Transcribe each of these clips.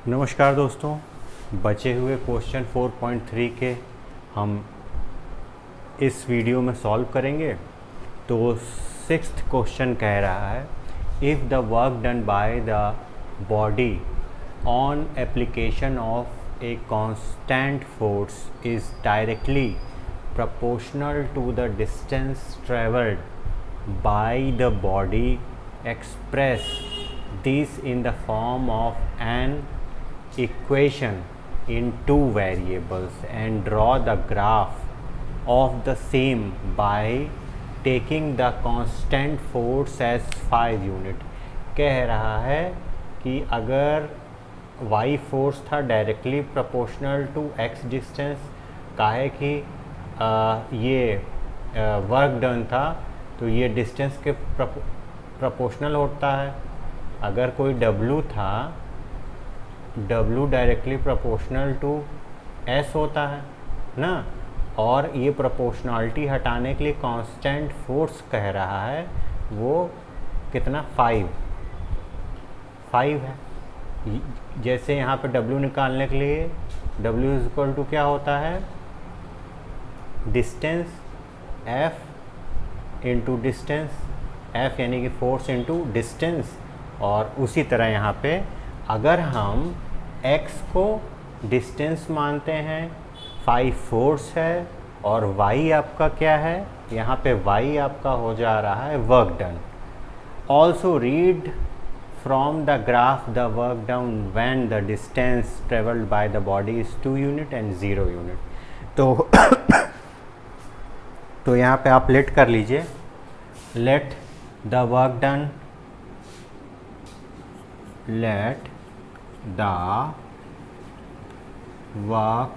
नमस्कार दोस्तों, बचे हुए क्वेश्चन 4.3 के हम इस वीडियो में सॉल्व करेंगे। तो 6th क्वेश्चन कह रहा है, if the work done bye the body on application of a constant force is directly proportional to the distance traveled by the body, express this in the form of an equation in two variables and draw the graph of the same by taking the constant force as 5 unit। कह रहा है कि अगर y force था directly proportional to x distance, काहे कि ये work done था तो ये डिस्टेंस के प्रोपोर्शनल होता है। अगर कोई W था, W directly proportional to S होता है ना, और ये प्रोपोर्शनलिटी हटाने के लिए कांस्टेंट फोर्स कह रहा है वो कितना 5 है। जैसे यहाँ पे W निकालने के लिए W इज इक्वल टू क्या होता है, distance F into distance, F यानी कि फोर्स इंटू डिस्टेंस। और उसी तरह यहाँ पे अगर हम x को डिस्टेंस मानते हैं, 5 फोर्स है, और y आपका क्या है, यहाँ पे y आपका हो जा रहा है work done. Also read from the graph the work done when the distance travelled by the body is 2 unit and 0 unit. तो यहाँ पे आप लेट कर लीजिए, let the work done, let the work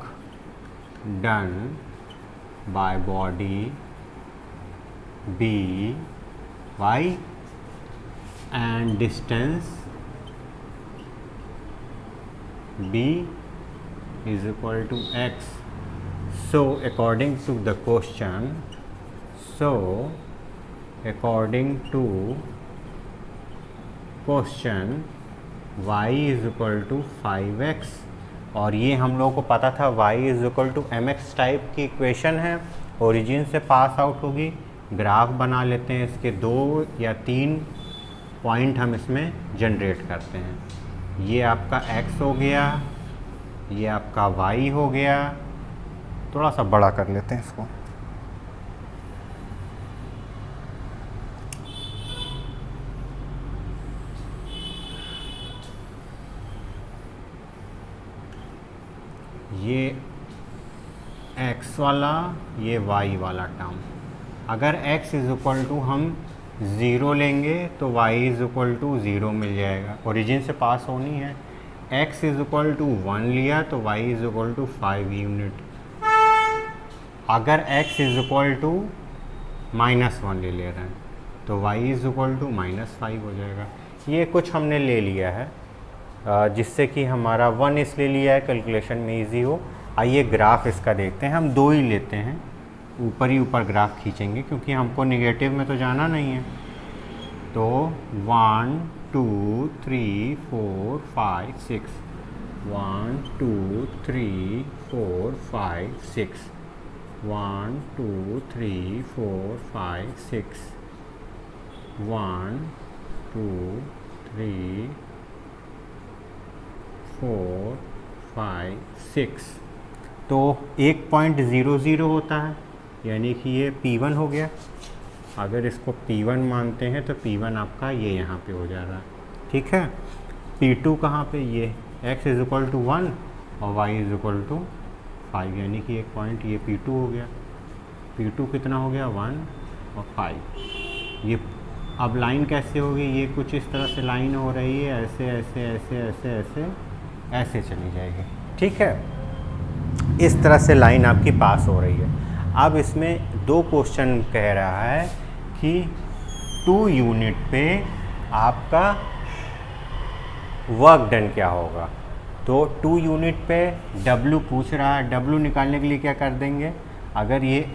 done by body be y and distance b is equal to x। So according to the question, y is equal to 5x, और ये हम लोगों को पता था y is equal to mx type की equation है, origin से पास आउट होगी। ग्राफ बना लेते हैं, इसके 2 या 3 पॉइंट हम इसमें जनरेट करते हैं। ये आपका x हो गया, ये आपका y हो गया। थोड़ा सा बड़ा कर लेते हैं इसको। ये x वाला, ये y वाला टर्म, अगर x इज इक्वल टू हम 0 लेंगे तो y इज इक्वल टू 0 मिल जाएगा, ओरिजिन से पास होनी है। x इज इक्वल टू 1 लिया तो y is equal to 5 unit. अगर x इज इक्वल टू -1 ले रहे हैं तो y इज इक्वल टू -5 हो जाएगा। ये कुछ हमने ले लिया है जिससे कि हमारा 1 इसलिए लिया है कैलकुलेशन में इजी हो। आइए ग्राफ इसका देखते हैं। हम 2 ही लेते हैं, ऊपर ही ऊपर ग्राफ खींचेंगे क्योंकि हमको नेगेटिव में तो जाना नहीं है। तो 1 2 3 4 5 6, 1 2 3 4 5 6, 1 2 3 4 5 6, 1 2 3 4 5 6। तो 1.00 होता है, यानी कि ये P1 हो गया। अगर इसको P1 मानते हैं तो P1 आपका ये यहाँ पे हो जा रहा है, ठीक है। P2 कहाँ पे, ये x इज इक्वल टू 1 और y इज इक्वल टू 5, यानी कि एक पॉइंट ये P2 हो गया। P2 कितना हो गया, 1 और 5। ये अब लाइन कैसे होगी, ये कुछ इस तरह से लाइन हो रही है, ऐसे ऐसे ऐसे ऐसे ऐसे ऐसे चली जाएगी, ठीक है। इस तरह से लाइन आपकी पास हो रही है। अब इसमें 2 क्वेश्चन कह रहा है कि 2 यूनिट पे आपका वर्क डन क्या होगा। तो 2 यूनिट पे W पूछ रहा है, W निकालने के लिए क्या कर देंगे, अगर ये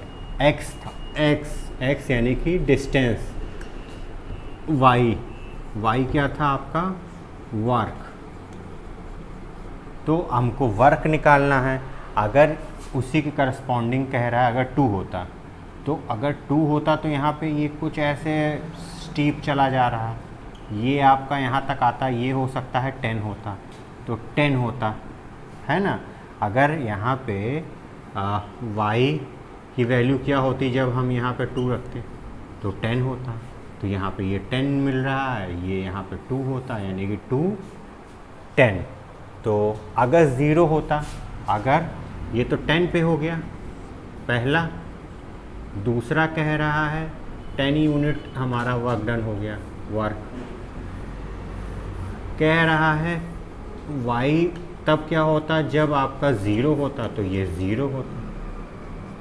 x था, x यानी कि डिस्टेंस, y क्या था आपका वर्क। तो हमको वर्क निकालना है। अगर उसी के करस्पॉन्डिंग कह रहा है अगर 2 होता, तो अगर 2 होता तो यहाँ पे ये कुछ ऐसे स्टीप चला जा रहा है, ये आपका यहाँ तक आता, ये हो सकता है 10 होता, तो 10 होता है ना। अगर यहाँ पे y की वैल्यू क्या होती जब हम यहाँ पे 2 रखते, तो 10 होता। तो यहाँ पे ये 10 मिल रहा है, ये यहाँ पे 2 होता, यानी कि 2 10। तो अगर 0 होता, अगर ये तो 10 पे हो गया पहला, दूसरा कह रहा है 10 यूनिट हमारा वर्क डन हो गया। वर्क कह रहा है y तब क्या होता जब आपका 0 होता, तो ये 0 होता,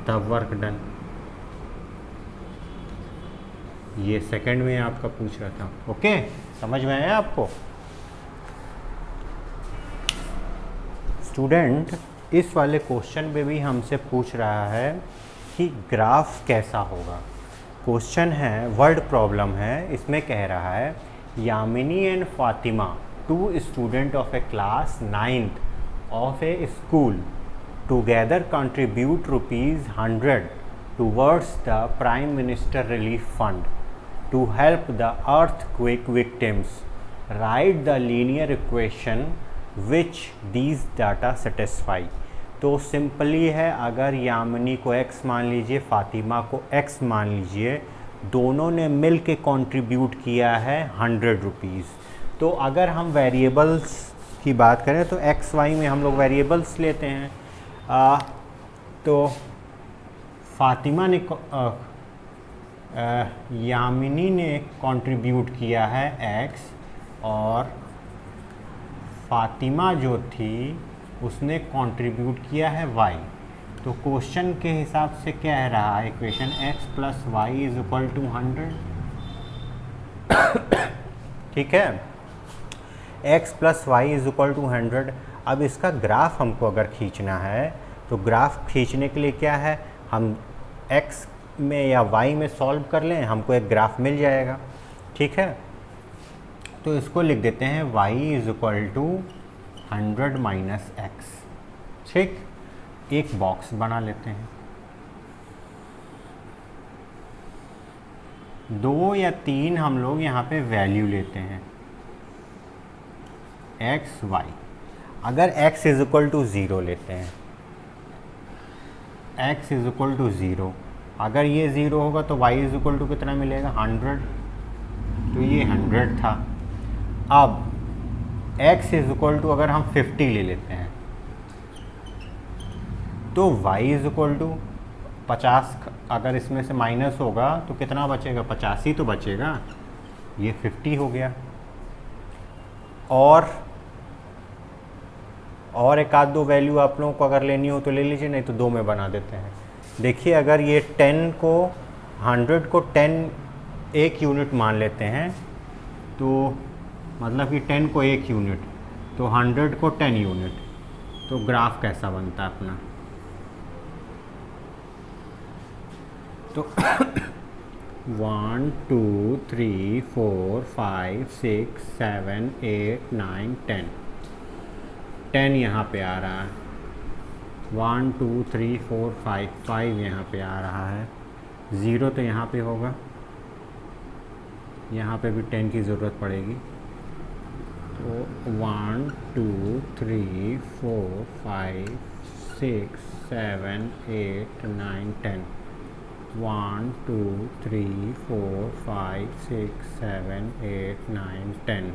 तब वर्क डन। ये सेकंड में आपका पूछ रहा था। ओके, समझ में आया आपको स्टूडेंट? इस वाले क्वेश्चन में भी हमसे पूछ रहा है कि ग्राफ कैसा होगा। क्वेश्चन है, वर्ड प्रॉब्लम है, इसमें कह रहा है Yamini and Fatima, 2 student of A class 9th of a school together contribute ₹100 towards the Prime Minister Relief Fund to help the earthquake victims. Write the linear equation which these data satisfy. तो simply है, अगर यामिनी को x मान लीजिए, फातिमा को x मान लीजिए, दोनों ने मिल के कॉन्ट्रीब्यूट किया है 100 रुपीज़। तो अगर हम वेरिएबल्स की बात करें तो एक्स वाई में हम लोग वेरिएबल्स लेते हैं। तो फातिमा ने यामिनी ने कंट्रीब्यूट किया है एक्स, और फातिमा जो थी उसने कंट्रीब्यूट किया है वाई। तो क्वेश्चन के हिसाब से क्या है रहा है equation, X plus Y is equal to 100। ठीक है, x plus Y is equal to 100। अब इसका ग्राफ हमको अगर खींचना है, तो ग्राफ खींचने के लिए क्या है, हम x में या y में सॉल्व कर लें, हमको एक ग्राफ मिल जाएगा। ठीक है, तो इसको लिख देते हैं y is equal to 100 minus X. ठीक, एक बॉक्स बना लेते हैं, 2 या 3 हम लोग यहाँ पे वैल्यू लेते हैं एक्स वाई। अगर x इज इक्वल टू 0 लेते हैं, x इज इक्वल टू 0, अगर ये 0 होगा तो y इज इक्वल टू कितना मिलेगा, 100। तो ये 100 था। अब x इज इक्वल टू अगर हम 50 ले लेते हैं, तो y इज इक्वल टू 50, अगर इसमें से माइनस होगा तो कितना बचेगा, 50 ही तो बचेगा, ये 50 हो गया। और एक आध दो वैल्यू आप लोगों को अगर लेनी हो तो ले लीजिए, नहीं तो 2 में बना देते हैं। देखिए, अगर ये 10 को 100 को 10 1 यूनिट मान लेते हैं, तो मतलब कि 10 को 1 यूनिट, तो 100 को 10 यूनिट, तो ग्राफ कैसा बनता है अपना। तो 1 2 3 4 5 6 7 8 9 10 यहाँ पे आ रहा है, 1 2 3 4 5 यहाँ पे आ रहा है, 0 तो यहाँ पे होगा, यहाँ पे भी 10 की ज़रूरत पड़ेगी। तो 1 2 3 4 5 6 7 8 9 10, 1 2 3 4 5 6 7 8 9 10,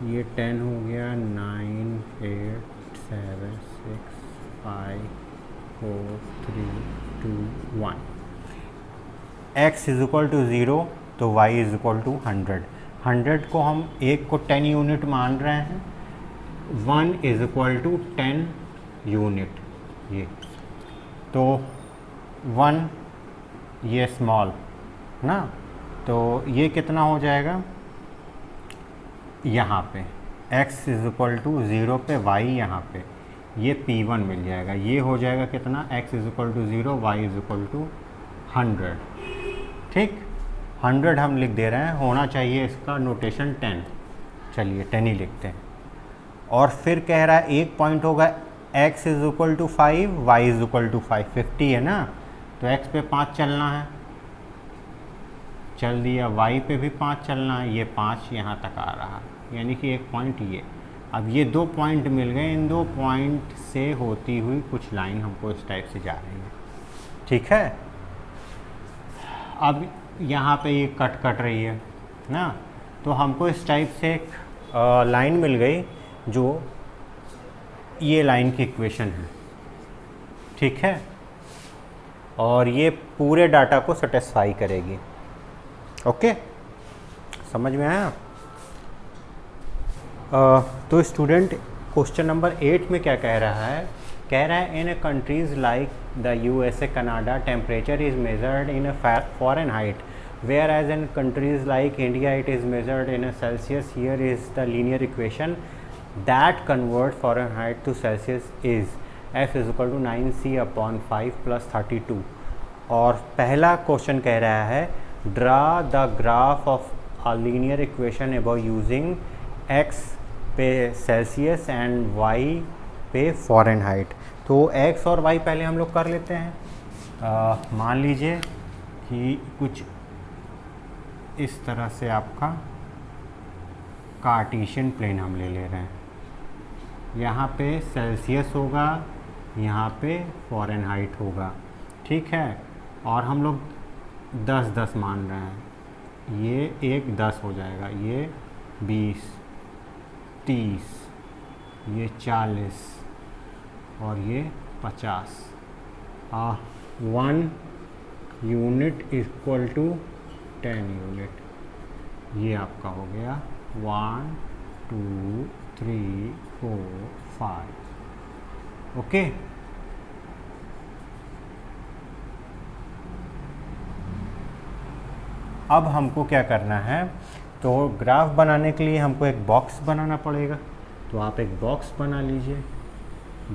ये 10 हो गया, 9 8 7 6 5 4 3 2 1। x इज इक्वल टू 0, तो y इज इक्वल टू 100। 100 को हम 1 को 10 यूनिट मान रहे हैं, 1 इज इक्वल टू 10 यूनिट। ये तो 1 ये स्मॉल ना, तो ये कितना हो जाएगा, यहाँ पे x इज इक्वल टू 0 पे y यहाँ पे ये P1 मिल जाएगा। ये हो जाएगा कितना, x is equal to 0, y is equal to 100। ठीक, 100 हम लिख दे रहे हैं, होना चाहिए इसका नोटेशन 10। चलिए 10 ही लिखते हैं। और फिर कह रहा है एक पॉइंट होगा x is equal to 5, y is equal to 5, 50 है ना, तो x पे 5 चलना है, चल दिया, y पे भी 5 चलना है, ये 5 यहाँ तक आ रहा है, यानी कि एक पॉइंट ये। अब ये 2 पॉइंट मिल गए, इन 2 पॉइंट से होती हुई कुछ लाइन हमको इस टाइप से जा रही है, ठीक है। अब यहाँ पे ये कट रही है ना, तो हमको इस टाइप से एक लाइन मिल गई जो ये लाइन की इक्वेशन है, ठीक है, और ये पूरे डाटा को सेटिस्फाई करेगी। ओके, समझ में आया? तो स्टूडेंट क्वेश्चन नंबर 8 में क्या कह रहा है? कह रहा है in countries like the USA, Canada, temperature is measured in a Fahrenheit, whereas in countries like India it is measured in a Celsius. Here is the linear equation that convert Fahrenheit to Celsius is F is equal to 9C upon 5 plus 32। और पहला question कह रहा है draw the graph of a linear equation about using x पे Celsius and y पे Fahrenheit. तो x और y पहले हम लोग कर लेते हैं। मान लीजिए कि कुछ इस तरह से आपका कार्टेशियन प्लेन हम ले रहे हैं, यहाँ पे सेल्सियस होगा, यहाँ पे फ़ारेनहाइट होगा, ठीक है, और हम लोग 10-10 मान रहे हैं, ये एक 10 हो जाएगा, ये 20, 30, ये 40 और ये 50। 1 यूनिट इक्वल टू 10 यूनिट, ये आपका हो गया 1 2 3 4 5। ओके, अब हमको क्या करना है? तो ग्राफ बनाने के लिए हमको एक बॉक्स बनाना पड़ेगा, तो आप एक बॉक्स बना लीजिए।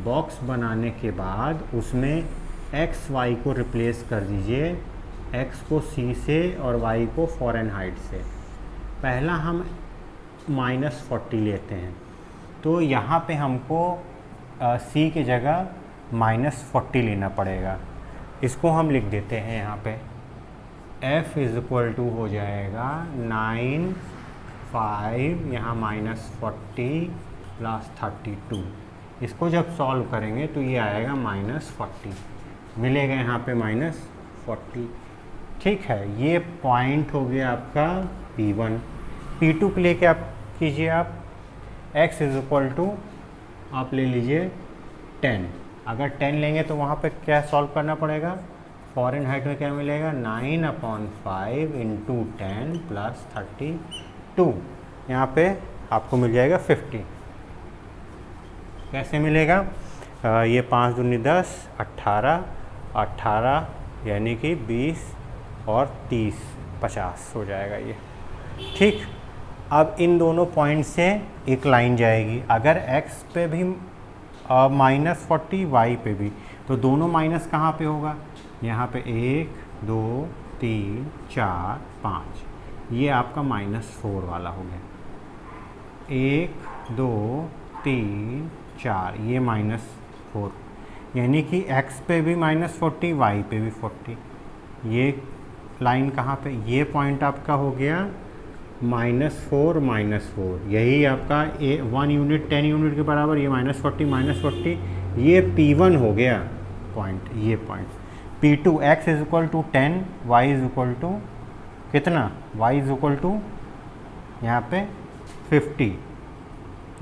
बॉक्स बनाने के बाद उसमें x y को रिप्लेस कर दीजिए, x को c से और y को फ़ारेनहाइट से। पहला हम -40 लेते हैं, तो यहाँ पे हमको c की जगह -40 लेना पड़ेगा। इसको हम लिख देते हैं यहाँ पे f इज़ इक्वल टू हो जाएगा 9 5 यहाँ -40 प्लस 32। इसको जब सॉल्व करेंगे तो ये आएगा -40, मिलेगा यहाँ पे -40, ठीक है। ये पॉइंट हो गया आपका P1। P2 के लिए क्या कीजिए आप? x इज़ इक्वल टू आप ले लीजिए 10। अगर 10 लेंगे तो वहाँ पे क्या सॉल्व करना पड़ेगा? फ़ारेनहाइट में क्या मिलेगा? 9/5 इंटू 10 प्लस 32, यहाँ पे आपको मिल जाएगा 50। कैसे मिलेगा? ये 5 दूनी 10, 18, 18 यानी कि 20 और 30, 50 हो जाएगा ये, ठीक। अब इन दोनों पॉइंट से एक लाइन जाएगी, अगर x पे भी -40 y पे भी, तो दोनों माइनस कहाँ पे होगा? यहाँ पे 1 2 3 4 5, ये आपका -4 वाला हो गया। 1 2 3 4, ये -4, यानी कि x पे भी -40 y पे भी 40। ये लाइन कहाँ पे? ये पॉइंट आपका हो गया -4 -4, यही आपका 1 यूनिट 10 यूनिट के बराबर, ये -40, ये P1 हो गया पॉइंट, ये point. P2 x is equal to 10, y is equal to कितना? y इज इक्वल टू यहाँ पे 50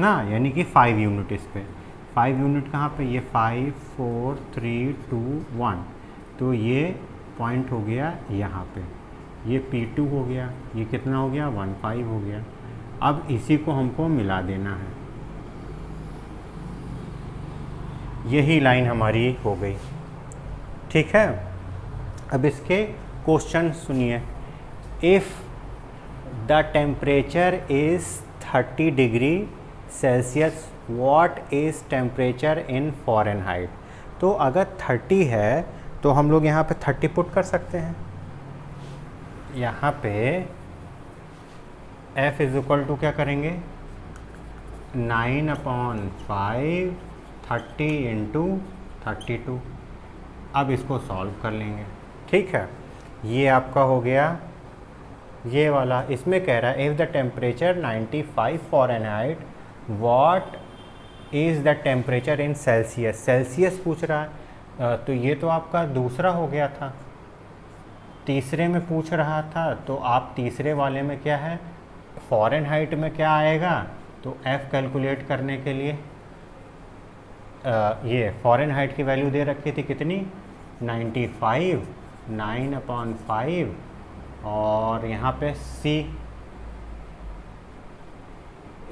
ना, यानी कि 5 यूनिट इस पे। 5 यूनिट कहाँ पे? ये 5 4 3 2 1, तो ये पॉइंट हो गया यहाँ पे, ये P2 हो गया, ये कितना हो गया? 15 हो गया। अब इसी को हमको मिला देना है, यही लाइन हमारी हो गई, ठीक है। अब इसके क्वेश्चन सुनिए। If the temperature is 30 degree Celsius, what is temperature in Fahrenheit? तो अगर 30 है तो हम लोग यहाँ पे 30 पुट कर सकते हैं। यहाँ पे F इज़ इक्वल टू क्या करेंगे? 9/5 30 इंटू 32। अब इसको सॉल्व कर लेंगे, ठीक है। ये आपका हो गया ये वाला। इसमें कह रहा है if the temperature 95 Fahrenheit what is the temperature in Celsius. Celsius पूछ रहा है, तो ये तो आपका दूसरा हो गया था, तीसरे में पूछ रहा था। तो आप तीसरे वाले में क्या है, फ़ारेनहाइट में क्या आएगा, तो F कैलकुलेट करने के लिए ये फ़ारेनहाइट की वैल्यू दे रखी थी कितनी, 95, 9/5 और यहाँ पे C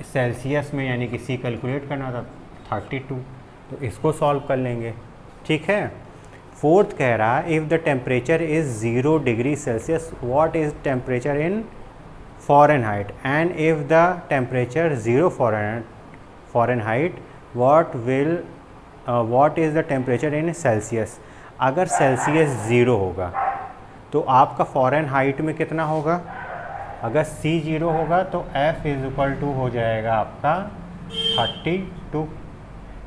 सेल्सियस में, यानी कि C कैलकुलेट करना था 32। तो इसको सॉल्व कर लेंगे, ठीक है। फोर्थ कह रहा है if the temperature is 0 degree Celsius what is temperature in Fahrenheit and if the temperature 0 Fahrenheit what is the temperature in Celsius. अगर सेल्सियस 0 होगा तो आपका फ़ारेनहाइट में कितना होगा, अगर C 0 होगा तो F = हो जाएगा आपका 32,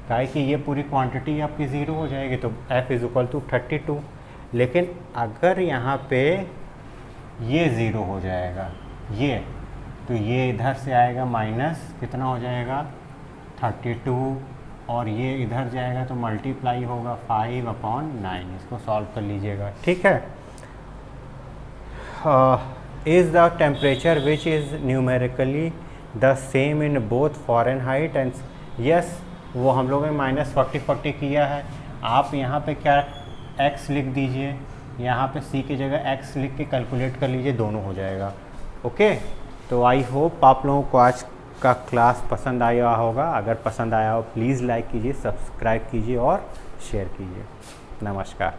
काहे कि ये पूरी क्वांटिटी आपकी 0 हो जाएगी, तो F = 32। लेकिन अगर यहाँ पे ये 0 हो जाएगा ये, तो ये इधर से आएगा माइनस कितना हो जाएगा 32, और ये इधर जाएगा तो मल्टीप्लाई होगा 5/9। इसको सॉल्व कर लीजिएगा, ठीक है। Is the temperature which is numerically the same in both Fahrenheit and, yes वो हम लोगों ने -40 किया है। आप यहाँ पे क्या x लिख दीजिए, यहाँ पे C की जगह x लिख के कैलकुलेट कर लीजिए, दोनों हो जाएगा, ओके। तो आई होप आप लोगों को आज का क्लास पसंद आया होगा। अगर पसंद आया हो प्लीज़ लाइक कीजिए, सब्सक्राइब कीजिए और शेयर कीजिए। नमस्कार।